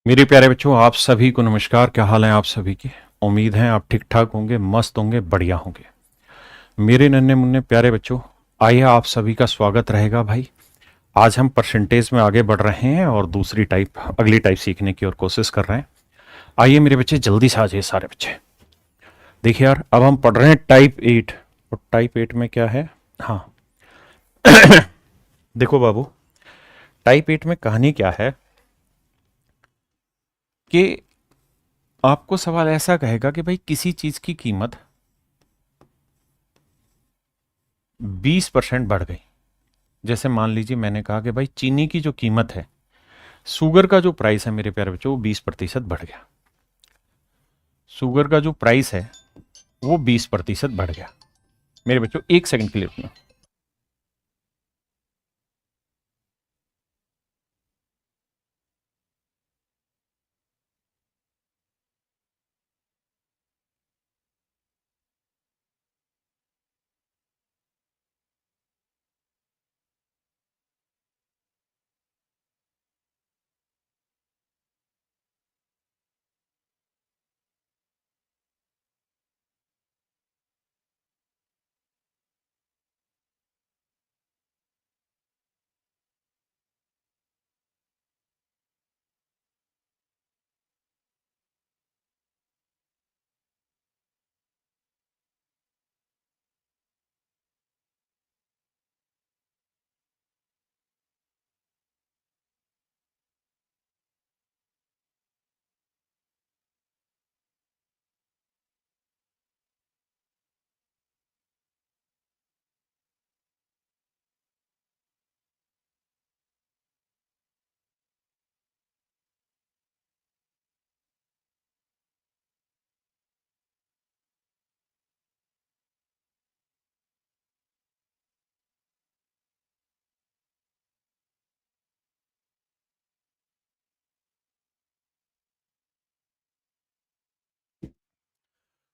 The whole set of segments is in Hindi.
मेरे प्यारे बच्चों, आप सभी को नमस्कार। क्या हाल है आप सभी के? उम्मीद है आप ठीक ठाक होंगे, मस्त होंगे, बढ़िया होंगे। मेरे नन्हे मुन्ने प्यारे बच्चों, आइए आप सभी का स्वागत रहेगा भाई। आज हम परसेंटेज में आगे बढ़ रहे हैं और दूसरी टाइप, अगली टाइप सीखने की और कोशिश कर रहे हैं। आइए मेरे बच्चे, जल्दी से आ जाइए सारे बच्चे। देखिए यार, अब हम पढ़ रहे हैं टाइप 8। और टाइप 8 में क्या है? हाँ, देखो बाबू, टाइप 8 में कहानी क्या है कि आपको सवाल ऐसा कहेगा कि भाई किसी चीज की कीमत 20% बढ़ गई। जैसे मान लीजिए मैंने कहा कि भाई चीनी की जो कीमत है, शुगर का जो प्राइस है मेरे प्यारे बच्चों, वो 20% बढ़ गया। शुगर का जो प्राइस है वो 20% बढ़ गया। मेरे बच्चों एक सेकंड के लिए रुकना।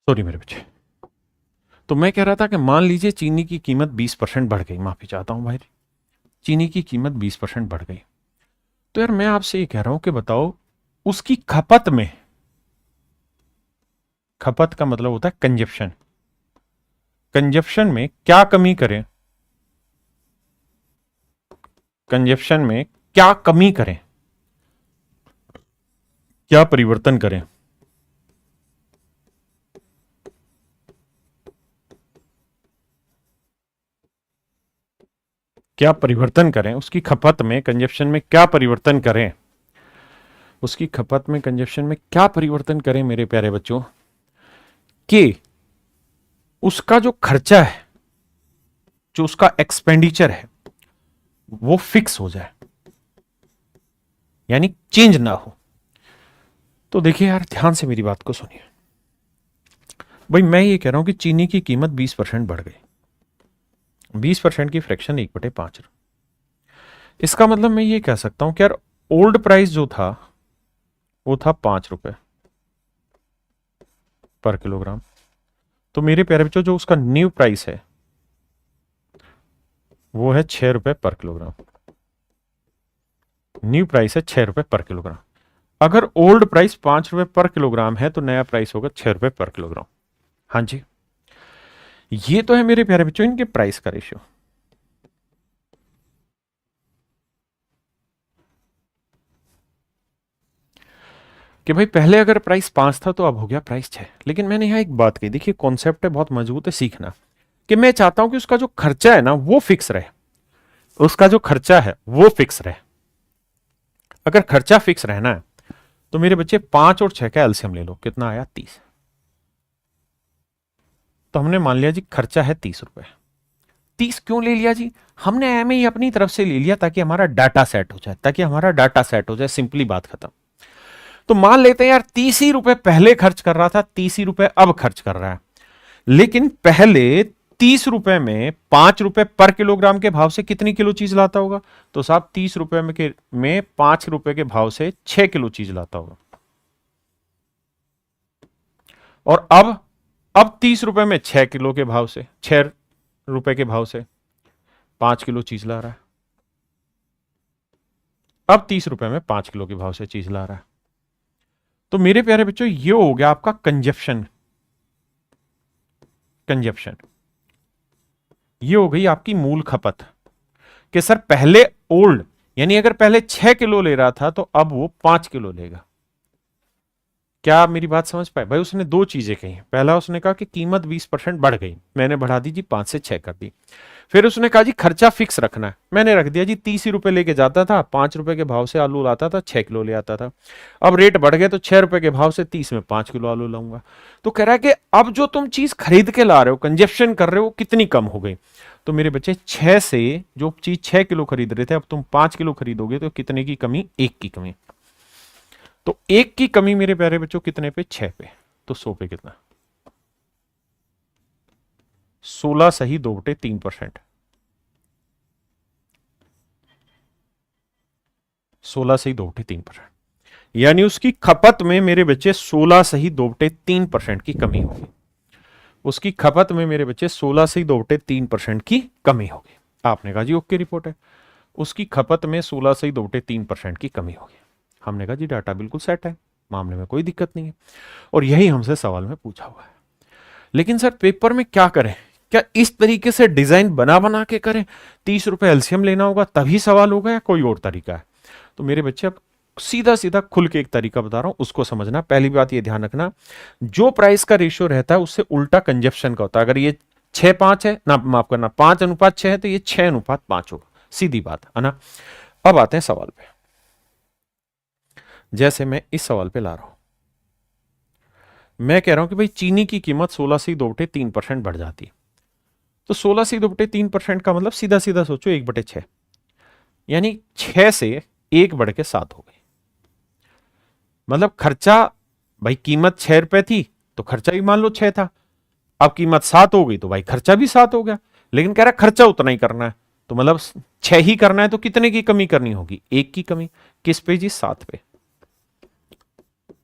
सॉरी मेरे बच्चे। तो मैं कह रहा था कि मान लीजिए चीनी की कीमत 20% बढ़ गई। माफी चाहता हूं भाई, चीनी की कीमत 20% बढ़ गई। तो यार मैं आपसे ये कह रहा हूं कि बताओ, उसकी खपत में, खपत का मतलब होता है कंजप्शन, कंजप्शन में क्या कमी करें, कंजप्शन में क्या कमी करें, क्या परिवर्तन करें। क्या परिवर्तन करें उसकी खपत में, कंजप्शन में क्या परिवर्तन करें, उसकी खपत में, कंजप्शन में क्या परिवर्तन करें मेरे प्यारे बच्चों, कि उसका जो खर्चा है, जो उसका एक्सपेंडिचर है, वो फिक्स हो जाए, यानी चेंज ना हो। तो देखिए यार, ध्यान से मेरी बात को सुनिए। भाई मैं ये कह रहा हूं कि चीनी की कीमत 20% बढ़ गई। 20% की फ्रैक्शन 1/5। इसका मतलब मैं ये कह सकता हूं कि यार, ओल्ड प्राइस जो था वो था 5 रुपए पर किलोग्राम। तो मेरे प्यारे बच्चों, जो उसका न्यू प्राइस है वो है 6 रुपए पर किलोग्राम। न्यू प्राइस है 6 रुपए पर किलोग्राम। अगर ओल्ड प्राइस 5 रुपए पर किलोग्राम है तो नया प्राइस होगा 6 रुपए पर किलोग्राम। हाँ जी, ये तो है मेरे प्यारे बच्चों इनके प्राइस का रेशियो। कि भाई पहले अगर प्राइस 5 था तो अब हो गया प्राइस 6। लेकिन मैंने यहां एक बात कही, देखिए कॉन्सेप्ट है बहुत मजबूत है, सीखना। कि मैं चाहता हूं कि उसका जो खर्चा है ना वो फिक्स रहे, उसका जो खर्चा है वो फिक्स रहे। अगर खर्चा फिक्स रहना है तो मेरे बच्चे 5 और 6 का एलसीएम ले लो, कितना आया? 30। तो हमने मान लिया जी खर्चा है 30 रुपए। 30 क्यों ले लिया जी? हमने एम ही अपनी तरफ से ले लिया ताकि हमारा डाटा सेट हो जाए, ताकि हमारा डाटा सेट हो जाए, सिंपली बात खत्म। तो मान लेते हैं यार 30 ही रुपए पहले खर्च कर रहा था, 30 ही रुपए अब खर्च कर रहा है। लेकिन पहले 30 रुपए में 5 रुपए पर किलोग्राम के भाव से कितनी किलो चीज लाता होगा? तो साहब 30 रुपए में 5 रुपए के भाव से 6 किलो चीज लाता होगा। और अब 30 रुपए में 6 किलो के भाव से, 6 रुपए के भाव से 5 किलो चीज ला रहा है। अब 30 रुपए में 5 किलो के भाव से चीज ला रहा है। तो मेरे प्यारे बच्चों ये हो गया आपका कंजप्शन, कंजप्शन ये हो गई आपकी मूल खपत। कि सर पहले ओल्ड, यानी अगर पहले 6 किलो ले रहा था तो अब वो 5 किलो लेगा। क्या आप मेरी बात समझ पाए? भाई उसने दो चीजें कही। पहला उसने कहा कि कीमत 20% बढ़ गई, मैंने बढ़ा दी जी 5 से 6 कर दी। फिर उसने कहा जी खर्चा फिक्स रखना है, मैंने रख दिया जी 30 ही रुपए लेके जाता था, 5 रुपए के भाव से आलू लाता था, 6 किलो ले आता था। अब रेट बढ़ गए तो 6 रुपए के भाव से 30 में 5 किलो आलू लाऊंगा। तो कह रहा है कि अब जो तुम चीज खरीद के ला रहे हो, कंजप्शन कर रहे हो, कितनी कम हो गई। तो मेरे बच्चे 6 से जो चीज 6 किलो खरीद रहे थे अब तुम 5 किलो खरीदोगे तो कितने की कमी? 1 की कमी। तो 1 की कमी मेरे प्यारे बच्चों कितने पे? 6 पे। तो 100 पे कितना? 16 सही 2/3%। 16 सही 2/3%, यानी उसकी खपत में मेरे बच्चे 16 सही 2/3% की कमी होगी। उसकी खपत में मेरे बच्चे 16 सही 2/3% की कमी होगी। आपने कहा जी ओके रिपोर्ट है। उसकी खपत में 16 सही 2/3% की कमी होगी। हमने कहा जी डाटा बिल्कुल सेट है, मामले में कोई दिक्कत नहीं है, और यही हमसे सवाल में पूछा हुआ है। लेकिन सर पेपर में क्या करें? क्या इस तरीके से डिजाइन बना बना के करें? 30 रुपए एलसीएम लेना होगा तभी सवाल होगा, या कोई और तरीका है? तो मेरे बच्चे अब सीधा सीधा खुल के एक तरीका बता रहा हूं, उसको समझना। पहली बात ये ध्यान रखना, जो प्राइस का रेशियो रहता है उससे उल्टा कंजप्शन का होता है। अगर ये 6:5 है ना, माफ करना 5:6 है, तो ये 6:5 होगा। सीधी बात है ना। अब आते हैं सवाल पे। जैसे मैं इस सवाल पे ला रहा हूं, मैं कह रहा हूं कि भाई चीनी की कीमत 16 से 2/3% बढ़ जाती है। तो 16 से 2/3% का मतलब सीधा सीधा सोचो 1/6, यानी 6 से 1 बढ़ के 7 हो गई। मतलब खर्चा, भाई कीमत 6 रुपए थी तो खर्चा भी मान लो 6 था, अब कीमत 7 हो गई तो भाई खर्चा भी 7 हो गया। लेकिन कह रहा खर्चा उतना ही करना है, तो मतलब 6 ही करना है, तो कितने की कमी करनी होगी? 1 की कमी। किस पे जी? 7 पे।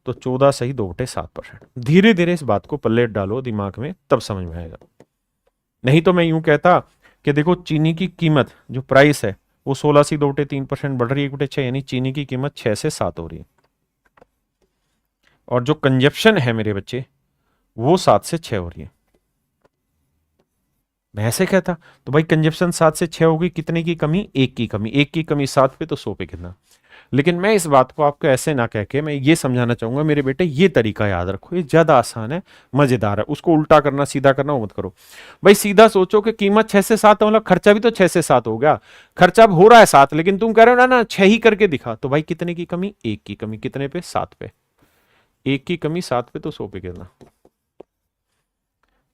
तो 14 सही 2/7%। धीरे धीरे इस बात को पल्ले डालो दिमाग में, तब समझ में आएगा। नहीं तो मैं यूं कहता कि देखो चीनी की कीमत जो प्राइस है वो 16 से 2/3% बढ़ रही है 1/6, यानी चीनी की कीमत 6 से 7 हो रही है, और जो कंजप्शन है मेरे बच्चे वो 7 से 6 हो रही है। मैं ऐसे कहता तो भाई कंजप्शन 7 से 6 होगी, कितने की कमी? 1 की कमी। 1 की कमी 7 पे तो 100 पे कितना? लेकिन मैं इस बात को आपको ऐसे ना कह के मैं ये समझाना चाहूंगा, मेरे बेटे ये तरीका याद रखो, ये ज्यादा आसान है, मजेदार है। उसको उल्टा करना सीधा करना वो मत करो। भाई सीधा सोचो कि कीमत 6 से 7 मतलब खर्चा भी तो 6 से 7 हो गया। खर्चा अब हो रहा है 7, लेकिन तुम कह रहे हो ना ना 6 ही करके दिखा, तो भाई कितने की कमी? 1 की कमी। कितने पे? 7 पे। 1 की कमी 7 पे तो 100 पे कितना?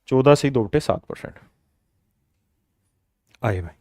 14 से 2/7% आए भाई।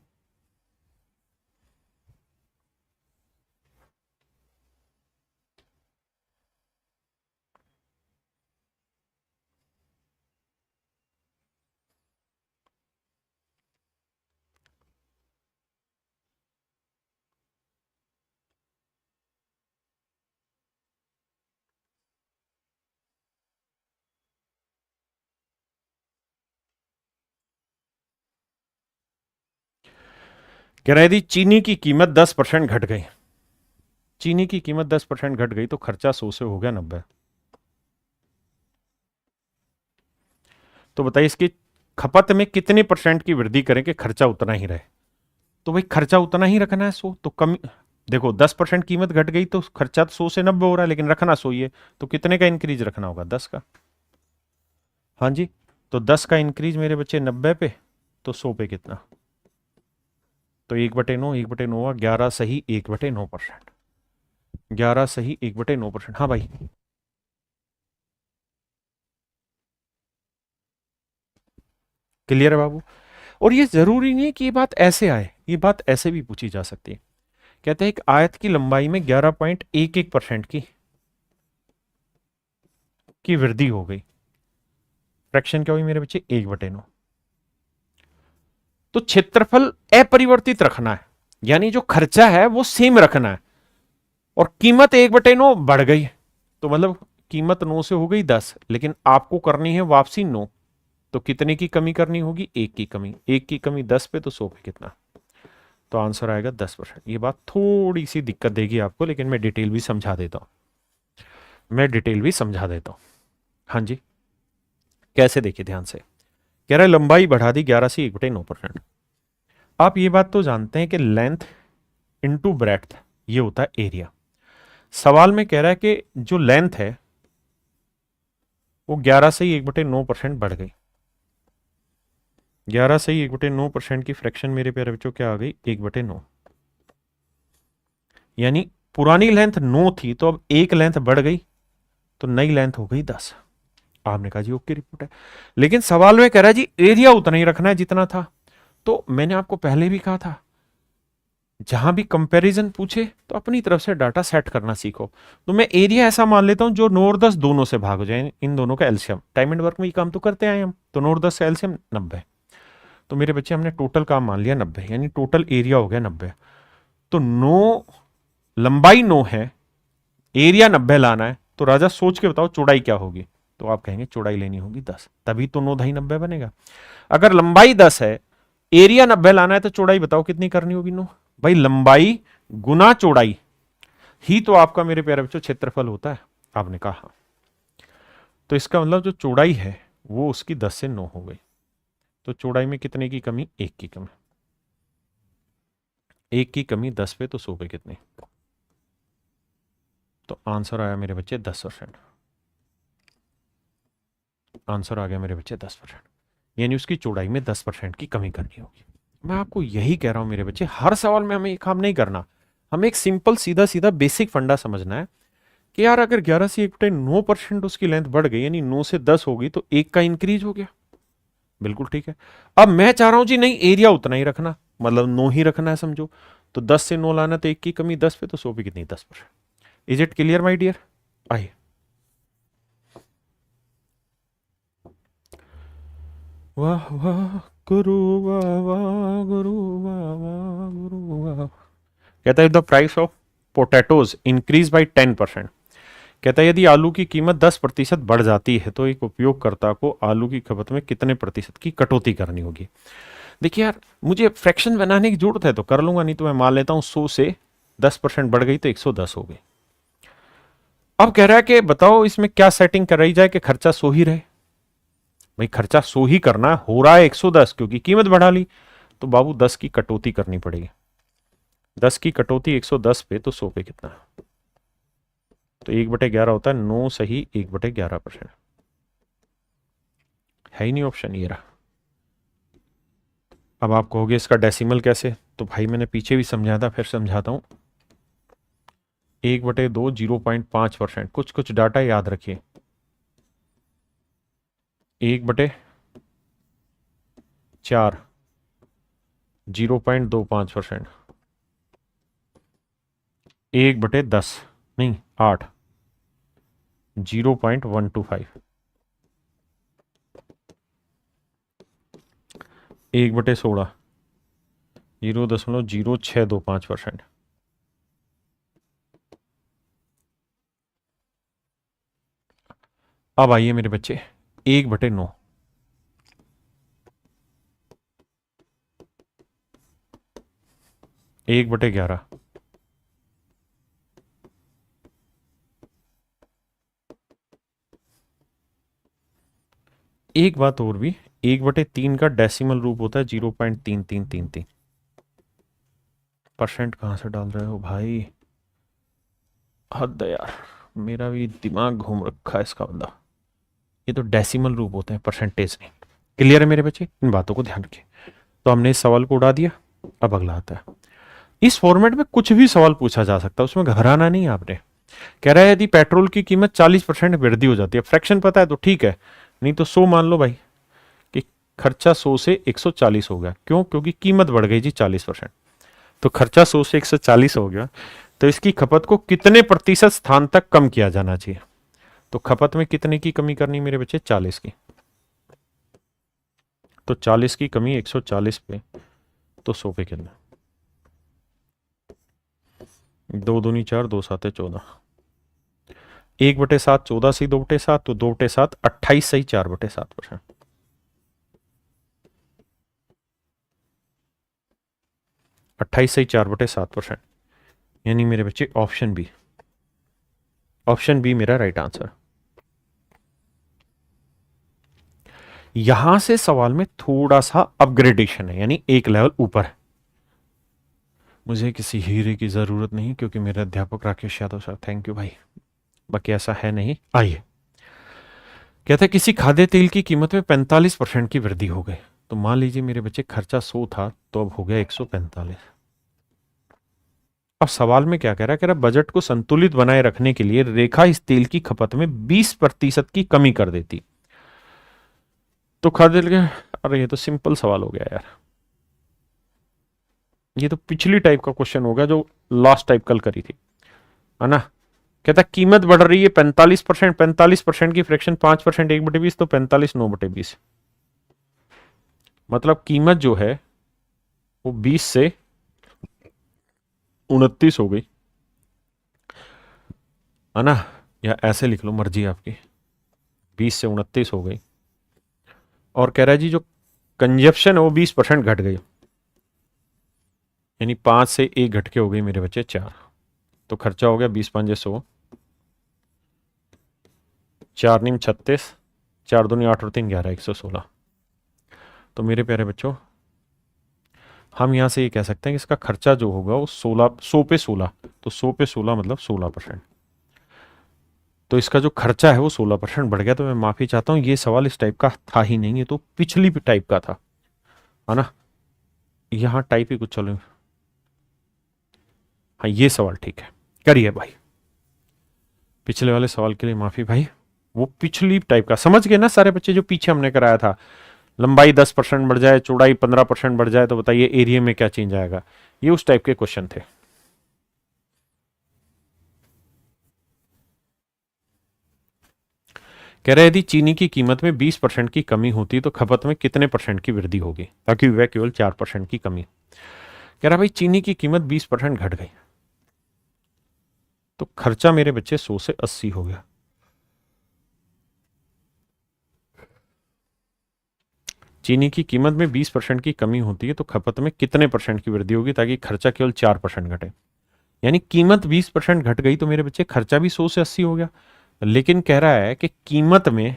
कह रहे थी चीनी की कीमत 10% घट गई। चीनी की कीमत 10% घट गई तो खर्चा 100 से हो गया 90। तो बताइए इसकी खपत में कितने परसेंट की वृद्धि करें कि खर्चा उतना ही रहे? तो भाई खर्चा उतना ही रखना है 100, तो कम। देखो 10% कीमत घट गई तो खर्चा तो 100 से 90 हो रहा है, लेकिन रखना 100 ही है, तो कितने का इंक्रीज रखना होगा? 10 का। हाँ जी, तो 10 का इंक्रीज मेरे बच्चे 90 पे, तो 100 पे कितना? तो 1/9, 1/9 हुआ 11 सही 1/9%। 11 सही 1/9%। हाँ भाई, क्लियर है बाबू? और ये जरूरी नहीं है कि ये बात ऐसे आए, ये बात ऐसे भी पूछी जा सकती है। कहते हैं एक आयत की लंबाई में 11.11% की वृद्धि हो गई। फ्रैक्शन क्या हुई मेरे बच्चे? 1/9। तो क्षेत्रफल अपरिवर्तित रखना है, यानी जो खर्चा है वो सेम रखना है, और कीमत 1/9 बढ़ गई, तो मतलब कीमत 9 से हो गई 10, लेकिन आपको करनी है वापसी 9, तो कितने की कमी करनी होगी? 1 की कमी। 1 की कमी 10 पे, तो 100 पे कितना? तो आंसर आएगा 10%। ये बात थोड़ी सी दिक्कत देगी आपको, लेकिन मैं डिटेल भी समझा देता हूं। मैं डिटेल भी समझा देता हूं। हाँ जी, कैसे, देखिए ध्यान से। कह रहा है लंबाई बढ़ा दी 11 से 1/9%। आप ये बात तो जानते हैं कि लेंथ इनटू ब्रेड्थ ये होता है एरिया। सवाल में कह रहा है कि जो लेंथ है वो 11 से ही 1/9% बढ़ गई। 11 से ही 1/9% की फ्रैक्शन मेरे प्यारे बच्चों क्या आ गई, 1/9। यानी पुरानी लेंथ 9 थी तो अब एक लेंथ बढ़ गई, तो नई लेंथ हो गई 10। आपने कहा जी ओके रिपोर्ट है, लेकिन सवाल में कह रहा है जी एरिया उतना ही रखना है जितना था। तो मैंने आपको पहले भी कहा था जहां भी कंपैरिजन पूछे तो अपनी तरफ से डाटा सेट करना सीखो। तो मैं एरिया ऐसा मान लेता हूं जो 9 और 10 दोनों से भाग हो जाए, इन दोनों का एलसीएम। टाइम एंड वर्क में ये काम तो करते आए हम, तो 9 और 10 से एलसीएम 90। तो मेरे बच्चे हमने टोटल काम मान लिया 90, यानी टोटल एरिया हो गया 90। तो 9, लंबाई 9 है, एरिया 90 लाना है, तो राजा सोच के बताओ चौड़ाई क्या होगी। तो आप कहेंगे चौड़ाई लेनी होगी 10, तभी तो 9 ढाई 90 बनेगा। अगर लंबाई 10 है, एरिया 90 लाना है, तो चौड़ाई बताओ कितनी करनी होगी 9। भाई लंबाई गुना चौड़ाई ही तो आपका मेरे प्यारे बच्चों क्षेत्रफल होता है। आपने कहा हाँ। तो इसका मतलब जो चौड़ाई है वो उसकी 10 से 9 हो गई। तो चौड़ाई में कितने की कमी, 1 की कमी। 1 की कमी 10 पे, तो 100 पे कितनी। तो आंसर आया मेरे बच्चे 10%। आंसर आ गया मेरे बच्चे 10%। यानी उसकी चौड़ाई में 10% की कमी करनी होगी। मैं आपको यही कह रहा हूं मेरे बच्चे, हर सवाल में हमें ये काम नहीं करना। हमें एक सिंपल सीधा सीधा बेसिक फंडा समझना है कि यार अगर 11 से 1/9% उसकी लेंथ बढ़ गई, यानी 9 से 10 होगी, तो 1 का इंक्रीज हो गया। बिल्कुल ठीक है। अब मैं चाह रहा हूं जी नहीं, एरिया उतना ही रखना, मतलब 9 ही रखना है समझो। तो 10 से 9 लाना, तो 1 की कमी 10 पे, तो 100 पे कितनी, 10%। Is it clear my dear. आइए, वाह वाह गुरु, वाह वाह गुरु, वाह वाह गुरु, वाह। कहता है the price of potatoes increase by 10%। कहता है यदि आलू की कीमत 10% बढ़ जाती है तो एक उपयोगकर्ता को आलू की खपत में कितने प्रतिशत की कटौती करनी होगी। देखिए यार, मुझे फ्रैक्शन बनाने की जरूरत है तो कर लूंगा, नहीं तो मैं मान लेता हूं 100 से 10% बढ़ गई तो 110 हो गई। अब कह रहा है कि बताओ इसमें क्या सेटिंग कराई जाए कि खर्चा 100 ही रहे। भाई खर्चा 100 ही करना हो रहा है 110, क्योंकि कीमत बढ़ा ली, तो बाबू 10 की कटौती करनी पड़ेगी। 10 की कटौती 110 पे, तो 100 पे कितना, तो 1/11 होता है 9 सही 1/11%। है ही नहीं ऑप्शन, ये रहा। अब आप कहोगे इसका डेसिमल कैसे, तो भाई मैंने पीछे भी समझाया था, फिर समझाता हूं। 1/2 0.5%। कुछ कुछ डाटा याद रखिए। 1/4 0.25%। 1/10 नहीं 8 0.125। 1/16 0.0625%। अब आइए मेरे बच्चे 1/9। 1/11। एक बात और भी, 1/3 का डेसिमल रूप होता है 0.3333। परसेंट कहां से डाल रहे हो भाई, हद है यार, मेरा भी दिमाग घूम रखा है इसका बंदा। ये तो डेसिमल रूप होते हैं, परसेंटेज नहीं। क्लियर है मेरे बच्चे, इन बातों को ध्यान रखिए। तो हमने इस सवाल को उड़ा दिया। अब अगला आता है। इस फॉर्मेट में कुछ भी सवाल पूछा जा सकता है, उसमें घबराना नहीं है आपने। कह रहा है यदि पेट्रोल की कीमत 40% वृद्धि हो जाती है, फ्रैक्शन पता है तो ठीक है, नहीं तो 100 मान लो भाई, कि खर्चा 100 से 140 हो गया। क्यों, क्योंकि कीमत बढ़ गई जी 40%। तो खर्चा 100 से 140 हो गया, तो इसकी खपत को कितने प्रतिशत स्थान तक कम किया जाना चाहिए। तो खपत में कितने की कमी करनी मेरे बच्चे, 40 की। तो 40 की कमी 140 पे, तो 100 पे कितना, 2 दूनी 4, 2 7 14। 1/7 14 से 2/7, तो 2/7 28 सही 4/7%। 28 सही 4/7%। यानी मेरे बच्चे ऑप्शन बी ऑप्शन बी मेरा राइट आंसर। यहां से सवाल में थोड़ा सा अपग्रेडेशन है, यानी एक लेवल ऊपर है। मुझे किसी हीरे की जरूरत नहीं, क्योंकि मेरे अध्यापक Rakesh Yadav sir, thank you भाई। बाकी ऐसा है नहीं। आइए, कहते हैं किसी खाद्य तेल की कीमत में 45% की वृद्धि हो गई। तो मान लीजिए मेरे बच्चे खर्चा 100 था, तो अब हो गया 145। अब सवाल में क्या कह रहा है, बजट को संतुलित बनाए रखने के लिए रेखा इस तेल की खपत में 20% की कमी कर देती। तो खाद्य तेल के, अरे ये तो सिंपल सवाल हो गया यार। ये तो पिछली टाइप का क्वेश्चन हो गया जो लास्ट टाइप कल करी थी, है ना। कहता कीमत बढ़ रही है 45%, 45% की फ्रैक्शन 5%, 1/20, तो 45 9/20। मतलब कीमत जो है वो 20 से 29 हो गई, है ना। या ऐसे लिख लो, मर्जी आपकी। 20 से 29 हो गई, और कह रहा है जी जो कंजप्शन है वो 20% घट गई, यानी 5 से 1 घट के हो गई मेरे बच्चे 4। तो खर्चा हो गया 20×5 = 100, 4×9 = 36, 4×2 = 8 और 3 = 11, 116। तो मेरे प्यारे बच्चों, हम यहां से ये कह सकते हैं कि इसका खर्चा जो होगा वो 100 पे 16, तो 100 पे 16 मतलब 16%। तो इसका जो खर्चा है वो 16% बढ़ गया। तो मैं माफी चाहता हूं, ये सवाल इस टाइप का था ही नहीं, ये तो पिछली टाइप का था, है ना। यहां टाइप ही कुछ चलो। हाँ, ये सवाल ठीक है, करिए भाई। पिछले वाले सवाल के लिए माफी भाई, वो पिछली टाइप का समझ गए ना सारे बच्चे, जो पीछे हमने कराया था। लंबाई 10% बढ़ जाए, चौड़ाई 15% बढ़ जाए, तो बताइए एरिया में क्या चेंज आएगा। ये उस टाइप के क्वेश्चन थे। कह रहे यदि चीनी की कीमत में 20% की कमी होती तो खपत में कितने परसेंट की वृद्धि होगी, ताकि वह केवल 4% की कमी। कह रहा भाई चीनी की कीमत 20% घट गई, तो खर्चा मेरे बच्चे 100 से 80 हो गया। चीनी की कीमत में 20% की कमी होती है तो खपत में कितने परसेंट की वृद्धि होगी, ताकि खर्चा केवल 4% घटे। यानी कीमत 20% घट गई तो मेरे बच्चे खर्चा भी 100 से 80 हो गया। लेकिन कह रहा है कि कीमत में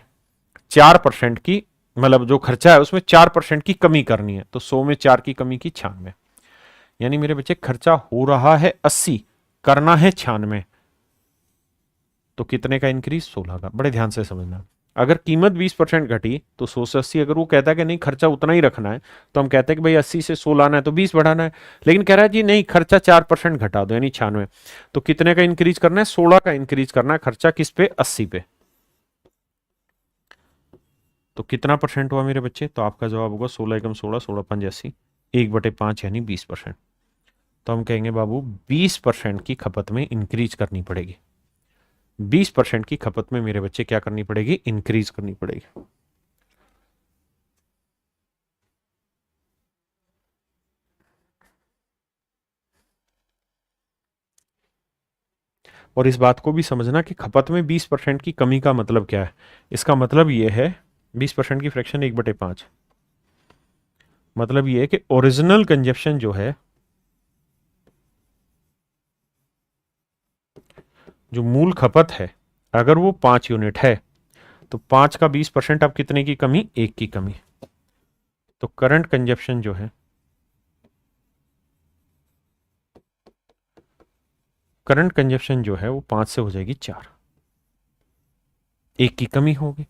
4% की, मतलब जो खर्चा है उसमें 4% की कमी करनी है, तो 100 में 4 की कमी की 96। यानी मेरे बच्चे खर्चा हो रहा है 80, करना है 96, तो कितने का इंक्रीज, 16 का। बड़े ध्यान से समझना, अगर कीमत 20% घटी तो 100 से 80, अगर वो कहता है कि नहीं खर्चा उतना ही रखना है, तो हम कहते हैं कि भाई 80 से 100 लाना है तो 20 बढ़ाना है। लेकिन कह रहा है जी नहीं, खर्चा 4% घटा दो, यानी 96, तो कितने का इंक्रीज करना है, 16 का इंक्रीज करना है। खर्चा किस पे, 80 पे। तो कितना परसेंट हुआ मेरे बच्चे, तो आपका जवाब होगा 16 एकम 16, 16×5 = 80, 1/5 यानी 20%। तो हम कहेंगे बाबू 20% की खपत में इंक्रीज करनी पड़ेगी। 20% की खपत में मेरे बच्चे क्या करनी पड़ेगी, इंक्रीज करनी पड़ेगी। और इस बात को भी समझना कि खपत में 20% की कमी का मतलब क्या है। इसका मतलब यह है 20% की फ्रैक्शन 1/5, मतलब यह है कि ओरिजिनल कंजप्शन जो है, जो मूल खपत है, अगर वो 5 यूनिट है तो 5 का 20% अब कितने की कमी, 1 की कमी। तो करंट कंजप्शन जो है, करंट कंजप्शन जो है वो 5 से हो जाएगी 4, 1 की कमी होगी।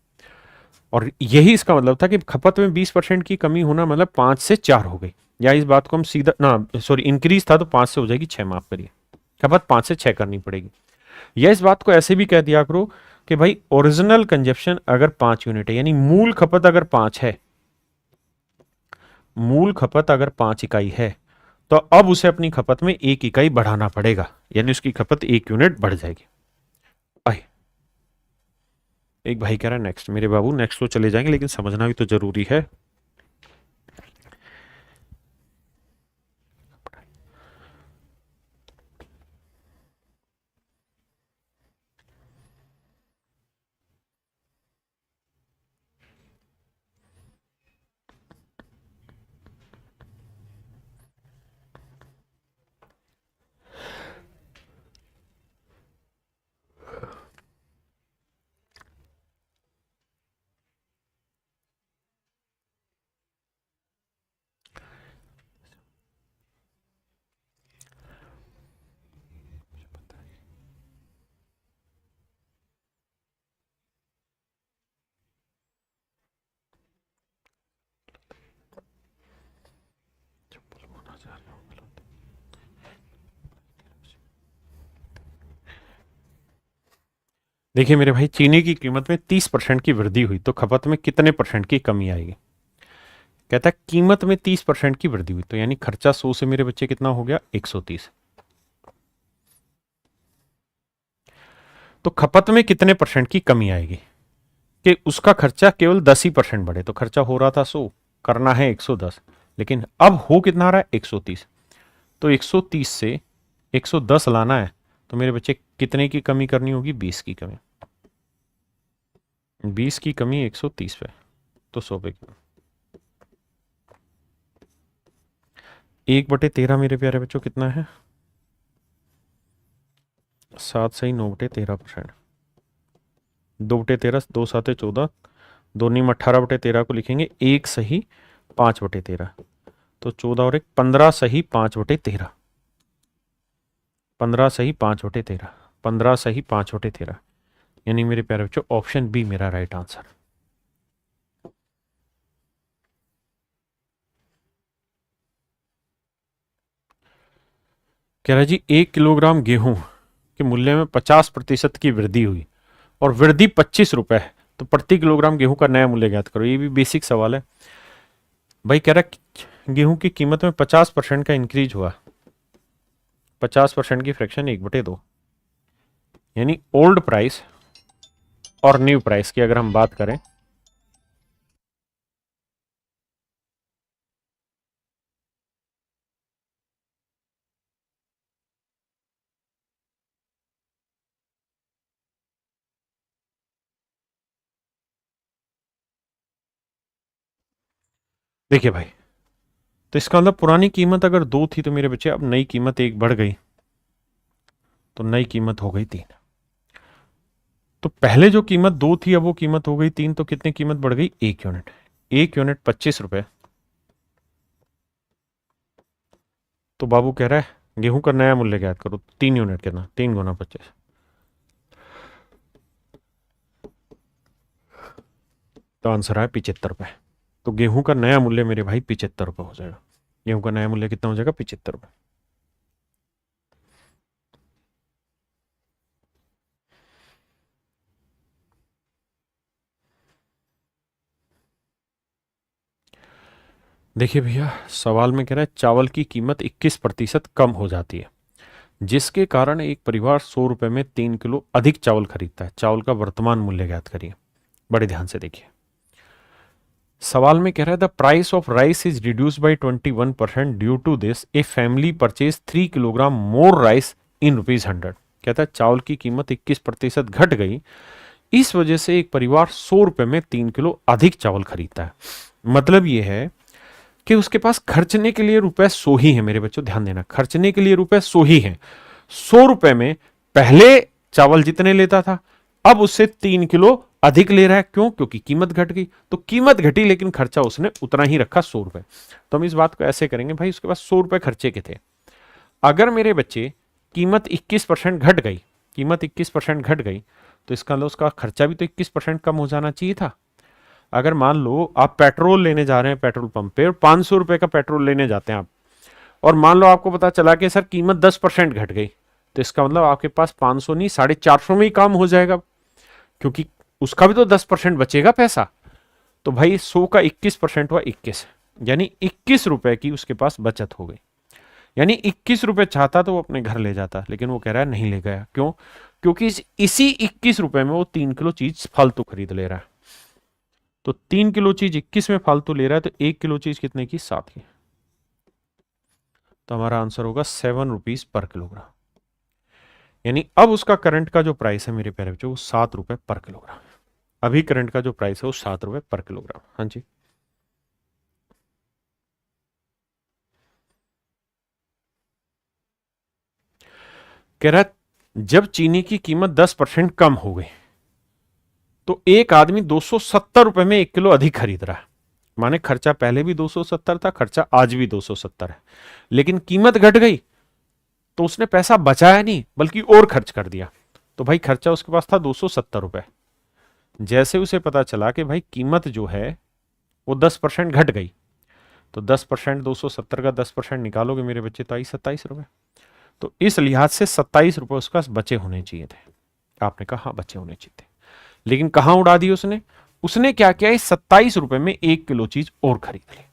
और यही इसका मतलब था कि खपत में 20% की कमी होना मतलब 5 से 4 हो गई। या इस बात को हम सीधा ना, सॉरी इंक्रीज था तो 5 से हो जाएगी 6, माफ करिए, खपत 5 से 6 करनी पड़ेगी। या इस बात को ऐसे भी कह दिया करो कि भाई ओरिजिनल कंजप्शन अगर 5 यूनिट है, यानी मूल खपत अगर 5 है, मूल खपत अगर 5 इकाई है, तो अब उसे अपनी खपत में 1 इकाई बढ़ाना पड़ेगा, यानी उसकी खपत 1 यूनिट बढ़ जाएगी। भाई एक भाई कह रहा है नेक्स्ट, मेरे बाबू नेक्स्ट तो चले जाएंगे, लेकिन समझना भी तो जरूरी है। देखिए मेरे भाई, चीनी की कीमत में 30% की वृद्धि हुई तो खपत में कितने परसेंट की कमी आएगी? कहता है कीमत में 30% की वृद्धि हुई तो यानी खर्चा 100 से मेरे बच्चे कितना हो गया? 130। तो खपत में कितने परसेंट की कमी आएगी कि उसका खर्चा केवल 10% बढ़े? तो खर्चा हो रहा था 100, करना है 110, लेकिन अब हो कितना रहा है? 130। तो 130 से 110 लाना है तो मेरे बच्चे कितने की कमी करनी होगी? 20 की कमी। 20 की कमी 130 पे, तो 100 पे की। 1/13 मेरे प्यारे बच्चों कितना है? 7 सही 9/13%। 2/13, 2 7 14, 2 नीम 18/13 को लिखेंगे 1 सही 5/13, तो 14 और 1 15 सही 5/13। 15 सही 5/13, 15 सही 5/13, यानी मेरे प्यारे बच्चों ऑप्शन बी मेरा राइट आंसर। कह रहा जी 1 किलोग्राम गेहूं के मूल्य में 50% की वृद्धि हुई और वृद्धि 25 रुपए है, तो प्रति किलोग्राम गेहूं का नया मूल्य ज्ञात करो। ये भी बेसिक सवाल है भाई। कह रहा गेहूं की कीमत में 50% का इंक्रीज हुआ, 50% की फ्रैक्शन 1/2, यानी ओल्ड प्राइस और न्यू प्राइस की अगर हम बात करें, देखिए भाई, तो इसका मतलब पुरानी कीमत अगर 2 थी तो मेरे बच्चे अब नई कीमत 1 बढ़ गई, तो नई कीमत हो गई 3। तो पहले जो कीमत 2 थी अब वो कीमत हो गई 3, तो कितनी कीमत बढ़ गई? 1 यूनिट। 1 यूनिट 25 रुपए। तो बाबू कह रहा है गेहूं का नया मूल्य ज्ञात करो। 3 यूनिट कितना? 3 गुना 25, तो आंसर है 75 रुपए। तो गेहूं का नया मूल्य मेरे भाई 75 रुपए हो जाएगा। गेहूं का नया मूल्य कितना हो जाएगा? 75 रुपए। देखिए भैया, सवाल में कह रहा है चावल की कीमत 21% कम हो जाती है, जिसके कारण एक परिवार 100 रुपए में 3 किलो अधिक चावल खरीदता है। चावल का वर्तमान मूल्य ज्ञात करिए। बड़े ध्यान से देखिए, सवाल में कह रहा है the price of rice is reduce by 21% due to this a family purchase 3 kilogram more rice in ₹100। कहता है चावल की कीमत 21% घट गई, इस वजह से एक परिवार 100 रुपए में 3 किलो अधिक चावल खरीदता है। मतलब यह है कि उसके पास खर्चने के लिए रुपए 100 ही है। मेरे बच्चों ध्यान देना, खर्चने के लिए रुपए 100 ही है। 100 रुपए में पहले चावल जितने लेता था अब उससे 3 किलो अधिक ले रहा है। क्यों? क्योंकि कीमत घट गई। तो कीमत घटी लेकिन खर्चा उसने उतना ही रखा, 100 रुपए। तो हम इस बात को ऐसे करेंगे भाई, उसके पास 100 रुपए खर्चे के थे। अगर मेरे बच्चे कीमत 21% घट गई, कीमत 21% घट गई, तो इसका मतलब उसका खर्चा भी तो 21% कम हो जाना चाहिए था। अगर मान लो आप पेट्रोल लेने जा रहे हैं पेट्रोल पंप पे और 500 रुपए का पेट्रोल लेने जाते हैं आप, और मान लो आपको पता चला कि सर कीमत 10% घट गई, तो इसका मतलब आपके पास 500 नहीं 450 में ही काम हो जाएगा, क्योंकि उसका भी तो 10% बचेगा पैसा। तो भाई 100 का 21% हुआ 21, यानी 21 रुपए की उसके पास बचत हो गई। यानी 21 रुपए चाहता तो वो अपने घर ले जाता, लेकिन वो कह रहा है नहीं ले गया। क्यों? क्योंकि इसी 21 रुपए में वो 3 किलो चीज फालतू खरीद ले रहा है। तो 3 किलो चीज 21 में फालतू ले रहा है, तो 1 किलो चीज कितने की? 7 की। तो हमारा आंसर होगा 7 रुपीज पर किलोग्राम। यानी अब उसका करंट का जो प्राइस है मेरे प्यारे बच्चों, वो 7 रुपए पर किलोग्राम। अभी करंट का जो प्राइस है वो 7 रुपए पर किलोग्राम। हाँ जी, कह रहा है जब चीनी की कीमत 10% कम हो गई तो एक आदमी 270 रुपए में 1 किलो अधिक खरीद रहा है। माने खर्चा पहले भी 270 था, खर्चा आज भी 270 है, लेकिन कीमत घट गई तो उसने पैसा बचाया नहीं बल्कि और खर्च कर दिया। तो भाई खर्चा उसके पास था 270 रुपए। जैसे उसे पता चला कि भाई कीमत जो है वो 10% घट गई, तो 10% 270 का 10% निकालोगे मेरे बच्चे तो आई 27 रुपए। तो इस लिहाज से 27 रुपए उसका बचे होने चाहिए थे। आपने कहा हाँ बचे होने चाहिए थे, लेकिन कहां उड़ा दी उसने? उसने क्या किया, इस 27 रुपए में 1 किलो चीज और खरीद ली।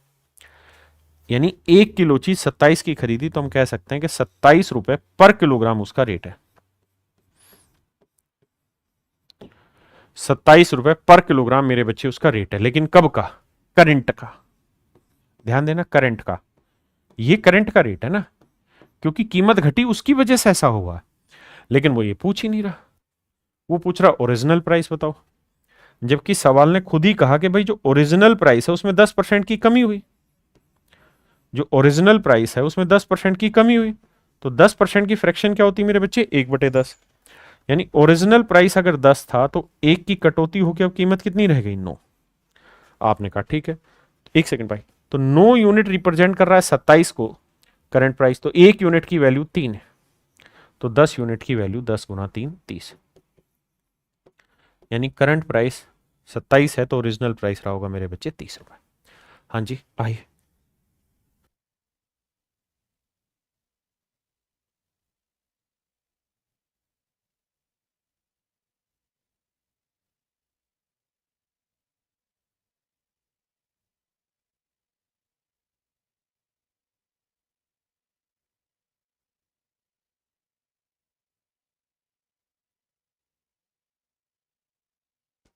यानी 1 किलो चीज 27 की खरीदी, तो हम कह सकते हैं कि 27 रुपए पर किलोग्राम उसका रेट है। 27 रुपए पर किलोग्राम मेरे बच्चे उसका रेट है, लेकिन कब का? करंट का। ध्यान देना, करंट का। ये करंट का रेट है ना, क्योंकि कीमत घटी उसकी वजह से ऐसा हुआ। लेकिन वो ये पूछ ही नहीं रहा, वो पूछ रहा ओरिजिनल प्राइस बताओ, जबकि सवाल ने खुद ही कहा कि भाई जो ओरिजिनल प्राइस है उसमें 10% की कमी हुई। जो ओरिजिनल प्राइस है उसमें 10% की कमी हुई, तो 10% की फ्रैक्शन क्या होती है मेरे बच्चे? 1/10। यानी ओरिजिनल प्राइस अगर 10 था तो 1 की कटौती होकर अब कीमत कितनी रह गई? 9। आपने कहा ठीक है, 1 सेकंड भाई। तो 9 यूनिट रिप्रेजेंट कर रहा है 27 को करंट प्राइस, तो 1 यूनिट की वैल्यू 3 है, तो 10 यूनिट की वैल्यू 10 गुना 3 30। यानी करंट प्राइस 27 है तो ओरिजिनल प्राइस रहा होगा मेरे बच्चे 30 रुपए। हाँ जी आइए।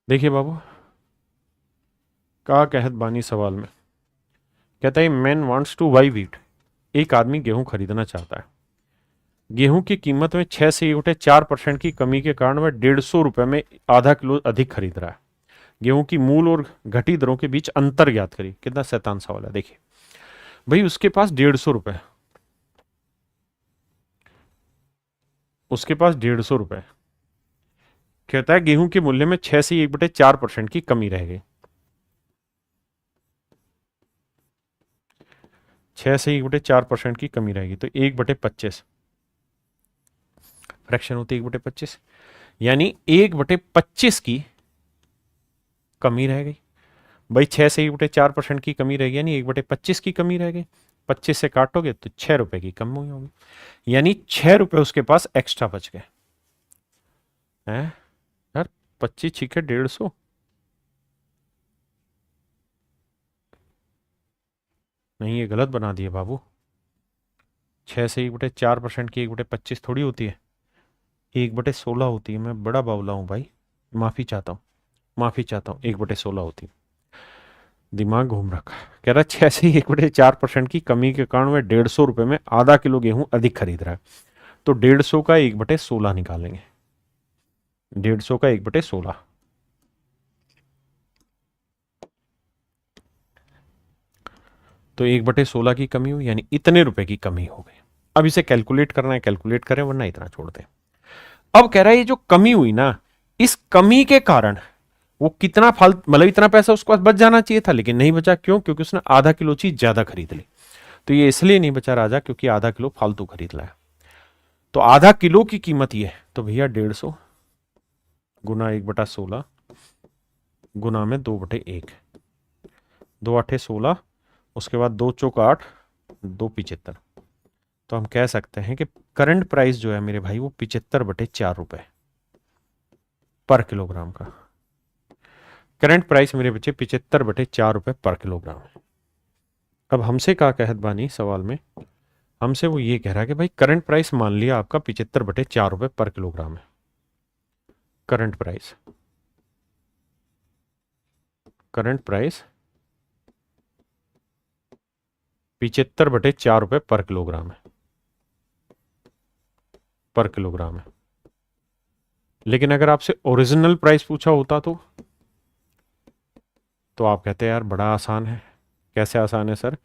देखिए बाबू, का कहत बानी सवाल में कहता है man wants two by wheat. एक आदमी गेहूं खरीदना चाहता है। गेहूं की कीमत में 6 से 4% की कमी के कारण वह 150 रुपए में आधा किलो अधिक खरीद रहा है। गेहूं की मूल और घटी दरों के बीच अंतर ज्ञात करिए। कितना शैतान सवाल है। देखिए भाई, उसके पास 150 रुपए, उसके पास 150 रुपए। कहता है गेहूं के मूल्य में 6 से 1/4% की कमी रह गई। 6 से 1/4% की कमी रहेगी, तो 1/25 फ्रैक्शन होती है 1/25, यानी 1/25 की कमी रह गई। भाई 6 से 1/4% की कमी रहेगी, यानी 1/25 की कमी रह गई। 25 से काटोगे तो 6 रुपए की कम हुई होगी, यानी 6 रुपए उसके पास एक्स्ट्रा बच गए हैं। यार 25 छिके 150, नहीं ये गलत बना दिए बाबू। 6 से 1/4% की 1/25 थोड़ी होती है, 1/16 होती है। मैं बड़ा बावला हूं भाई, माफी चाहता हूँ, माफी चाहता हूँ। 1/16 होती है, दिमाग घूम रखा। कह रहा 6 से 1/4% की कमी के कारण वह 150 रुपए में आधा किलो गेहूं अधिक खरीद रहा है। तो 150 का 1/16 निकालेंगे। 150 का 1/16, तो 1/16 की कमी हुई, यानी इतने रुपए की कमी हो गई। अब इसे कैलकुलेट करना है, कैलकुलेट करें, वरना इतना छोड़ दें। अब कह रहा है ये जो कमी हुई ना, इस कमी के कारण वो कितना फालतू, मतलब इतना पैसा उसके पास बच जाना चाहिए था, लेकिन नहीं बचा। क्यों? क्योंकि उसने आधा किलो चीज ज्यादा खरीद ली। तो ये इसलिए नहीं बचा राजा, क्योंकि आधा किलो फालतू खरीद लाया। तो आधा किलो की कीमत ये है, तो भैया 150 गुना 1/16 गुना में 2/1, 2 8 16, उसके बाद 2 चौक 8, 2 75। तो हम कह सकते हैं कि करंट प्राइस जो है मेरे भाई वो 75/4 रुपए पर किलोग्राम का। करंट प्राइस मेरे बच्चे 75/4 रुपए पर किलोग्राम है। अब हमसे क्या कहत बानी सवाल में, हमसे वो ये कह रहा है कि भाई करंट प्राइस मान लिया आपका 75/4 रुपए पर किलोग्राम है। करंट प्राइस, करंट प्राइस 75/4 रुपए पर किलोग्राम है, पर किलोग्राम है। लेकिन अगर आपसे ओरिजिनल प्राइस पूछा होता तो आप कहते हैं यार बड़ा आसान है। कैसे आसान है सर?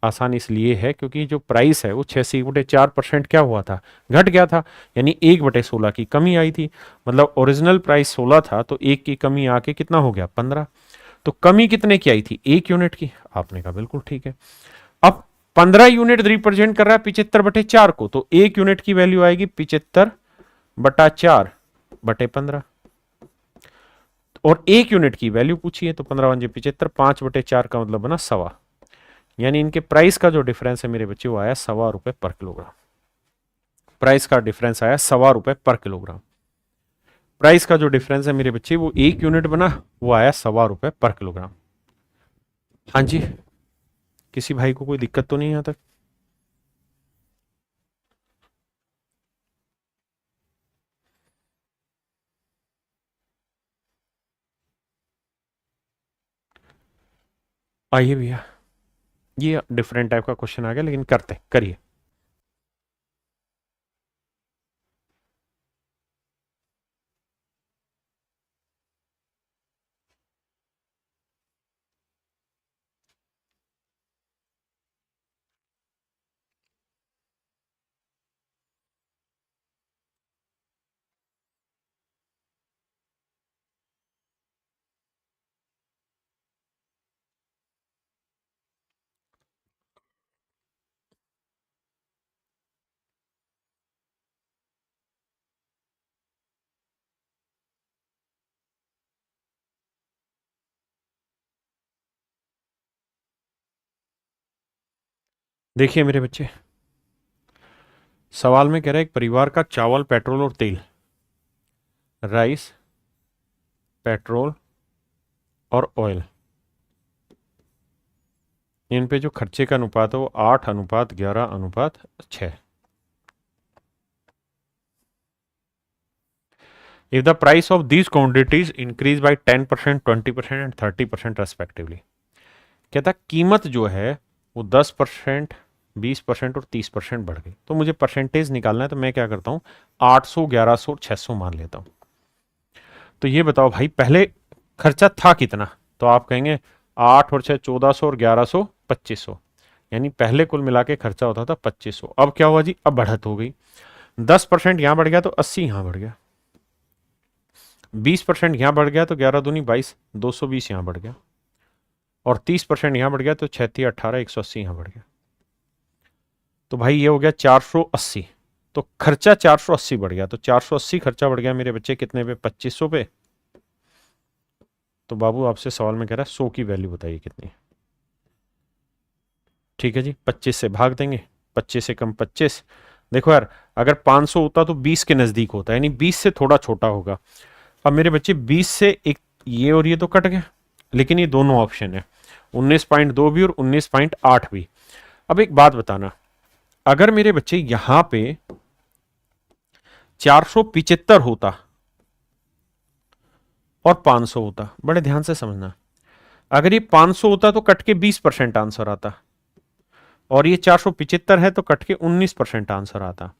आसान इसलिए है क्योंकि जो प्राइस है वो 6 से 1/4% क्या हुआ था? घट गया था, यानी 1/16 की कमी आई थी। मतलब ओरिजिनल प्राइस 16 था, तो 1 की कमी आके कितना हो गया? 15। तो कमी कितने की आई थी? 1 यूनिट की। आपने कहा बिल्कुल ठीक है। अब 15 यूनिट रिप्रेजेंट कर रहा है 75/4 को, तो 1 यूनिट की वैल्यू आएगी 75/4/15। और 1 यूनिट की वैल्यू पूछी है, तो 15 × 75, 5/4 का मतलब बना 1.25, यानी इनके प्राइस का जो डिफरेंस है मेरे बच्चे वो आया ₹1.25 पर किलोग्राम। प्राइस का डिफरेंस आया ₹1.25 पर किलोग्राम। प्राइस का जो डिफरेंस है मेरे बच्चे वो 1 यूनिट बना, वो आया ₹1.25 पर किलोग्राम। हाँ जी, किसी भाई को कोई दिक्कत तो नहीं यहाँ तक? आइए भैया, ये डिफरेंट टाइप का क्वेश्चन आ गया, लेकिन करते करिए। देखिए मेरे बच्चे, सवाल में कह रहा है एक परिवार का चावल, पेट्रोल और तेल, राइस, पेट्रोल और ऑयल, इन पे जो खर्चे का अनुपात है वो 8:11:6। If the price of these quantities increase by 10%, 20% and 30% respectively, कहता कीमत जो है वो 10%, 20% और 30% बढ़ गई। तो मुझे परसेंटेज निकालना है, तो मैं क्या करता हूँ, 800, 1100, 600 मान लेता हूँ। तो ये बताओ भाई, पहले खर्चा था कितना? तो आप कहेंगे 8 और 6 1400 और 1100 2500, यानी पहले कुल मिला के खर्चा होता था 2500। अब क्या हुआ जी, अब बढ़त हो गई। 10% यहां बढ़ गया तो 80 यहां बढ़ गया, 20% यहां बढ़ गया तो 11 दूनी 22, 220 यहां बढ़ गया, और 30% यहां बढ़ गया तो 36 18 180 यहां बढ़ गया। तो भाई ये हो गया 480। तो खर्चा 480 बढ़ गया, तो 480 खर्चा बढ़ गया मेरे बच्चे कितने पे, 2500 पे। तो बाबू आपसे सवाल में कह रहा है 100 की वैल्यू बताइए कितनी। ठीक है जी, 25 से भाग देंगे, 25 से कम 25। देखो यार, अगर 500 होता तो 20 के नजदीक होता, यानी 20 से थोड़ा छोटा होगा। अब मेरे बच्चे 20 से एक ये और ये तो कट गया, लेकिन ये दोनों ऑप्शन है, 19.2 भी और 19.8 भी। अब एक बात बताना, अगर मेरे बच्चे यहां पे 475 होता और 500 होता, बड़े ध्यान से समझना, अगर ये 500 होता तो कट के 20% आंसर आता, और ये 475 है तो कट के 19% आंसर आता।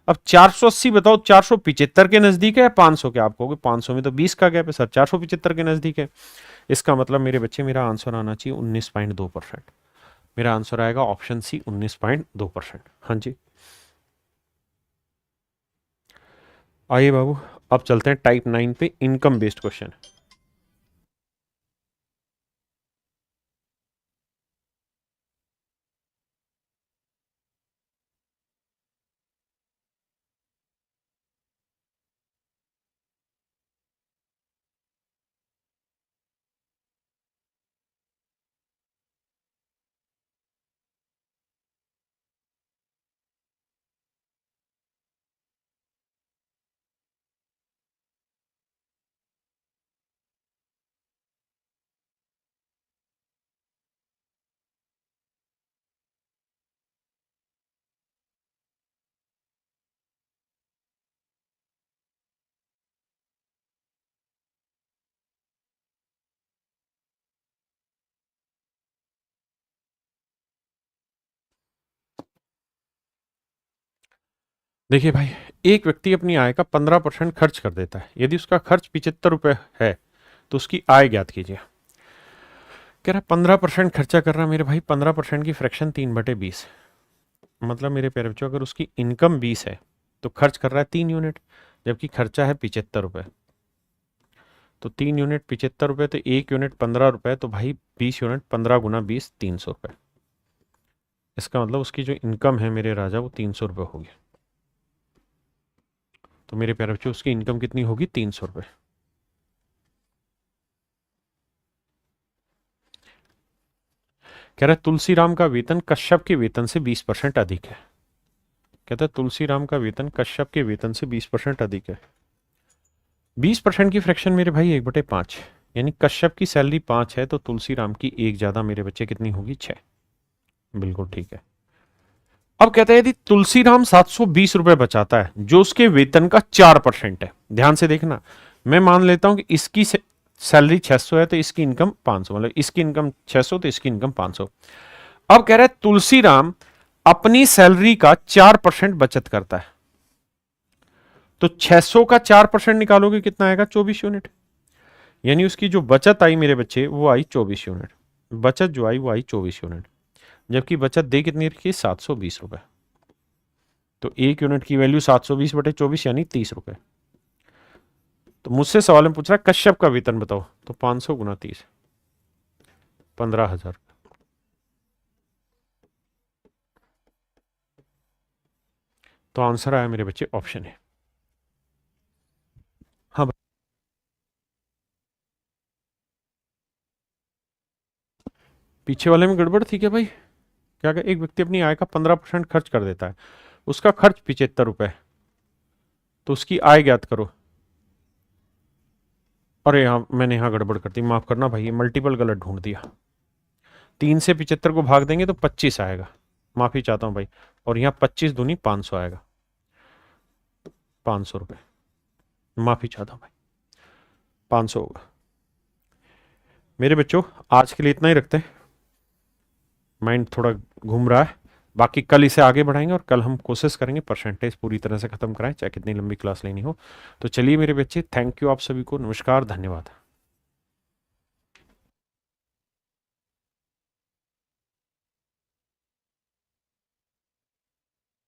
अब 480 बताओ, 475 के नजदीक है या 500 के? आप कहोगे 500 में तो 20 का गैप है सर, 475 के नजदीक है। इसका मतलब मेरे बच्चे मेरा आंसर आना चाहिए 19.2%। मेरा आंसर आएगा ऑप्शन सी, 19.2%। हाँ जी, आइए बाबू, अब चलते हैं टाइप 9 पे, इनकम बेस्ड क्वेश्चन। देखिए भाई, एक व्यक्ति अपनी आय का 15% खर्च कर देता है। यदि उसका खर्च 75 रुपए है तो उसकी आय ज्ञात कीजिए। कह रहा 15% खर्चा कर रहा मेरे भाई, 15% की फ्रैक्शन 3/20। मतलब मेरे प्यारे बच्चों, अगर उसकी इनकम 20 है तो खर्च कर रहा है 3 यूनिट, जबकि खर्चा है 75 रुपए। तो 3 यूनिट 75 रुपए, तो 1 यूनिट 15 रुपए, तो भाई 20 यूनिट 15 × 20 300 रुपए। इसका मतलब उसकी जो इनकम है मेरे राजा वो 300 रुपए होगी। तो मेरे प्यारे बच्चों, उसकी इनकम कितनी होगी, 300 रुपए। कह रहा है तुलसीराम का वेतन कश्यप के वेतन से 20% अधिक है। कहता है तुलसीराम का वेतन कश्यप के वेतन से 20% अधिक है। 20% की फ्रैक्शन मेरे भाई 1/5, यानी कश्यप की सैलरी 5 है तो तुलसीराम की 1 ज्यादा मेरे बच्चे कितनी होगी? 6। बिल्कुल ठीक है। अब कहते हैं यदि तुलसीराम 720 रुपए बचाता है जो उसके वेतन का 4% है, ध्यान से देखना, मैं मान लेता हूं कि इसकी सैलरी 600 है तो इसकी इनकम 500, मतलब इसकी इनकम 600 तो इसकी इनकम 500। अब कह रहा है तुलसीराम अपनी सैलरी का 4% बचत करता है, तो 600 का 4% निकालोगे कितना आएगा? 24 यूनिट। यानी उसकी जो बचत आई मेरे बच्चे वो आई 24 यूनिट। बचत जो आई वो आई 24 यूनिट, जबकि बचत दे कितनी रखी? 720 रुपए। तो 1 यूनिट की वैल्यू 720/24 यानी 30 रुपए। तो मुझसे सवाल में पूछ रहा है कश्यप का वेतन बताओ, तो 500 गुना 30, 15,000। तो आंसर आया मेरे बच्चे ऑप्शन है। हाँ भाई। पीछे वाले में गड़बड़ थी क्या भाई? क्या क्या? एक व्यक्ति अपनी आय का 15% खर्च कर देता है, उसका खर्च 75 रुपए, तो उसकी आय ज्ञात करो। अरे हाँ, मैंने यहाँ गड़बड़ कर दी, माफ करना भाई, मल्टीपल गलत ढूंढ दिया। 3 से 75 को भाग देंगे तो 25 आएगा, माफी चाहता हूँ भाई। और यहाँ 25 दूनी 500 आएगा, 500 रुपए, माफी चाहता हूँ भाई, 500 होगा। मेरे बच्चों आज के लिए इतना ही रखते हैं, माइंड थोड़ा घूम रहा है। बाकी कल इसे आगे बढ़ाएंगे और कल हम कोशिश करेंगे परसेंटेज पूरी तरह से खत्म कराएं, चाहे कितनी लंबी क्लास लेनी हो। तो चलिए मेरे बच्चे, थैंक यू आप सभी को, नमस्कार, धन्यवाद।